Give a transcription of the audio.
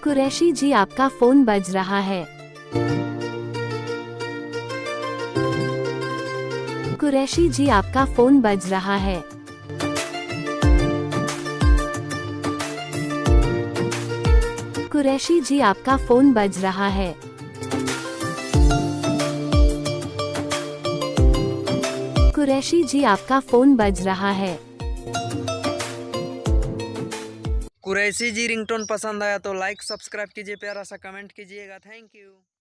कुरैशी जी आपका फोन बज रहा है। कुरैशी जी आपका फोन बज रहा है। कुरैशी जी आपका फोन बज रहा है। कुरैशी जी आपका फोन बज रहा है। कुरैशी जी रिंगटोन पसंद आया तो लाइक सब्सक्राइब कीजिए, प्यारा सा कमेंट कीजिएगा। Thank you.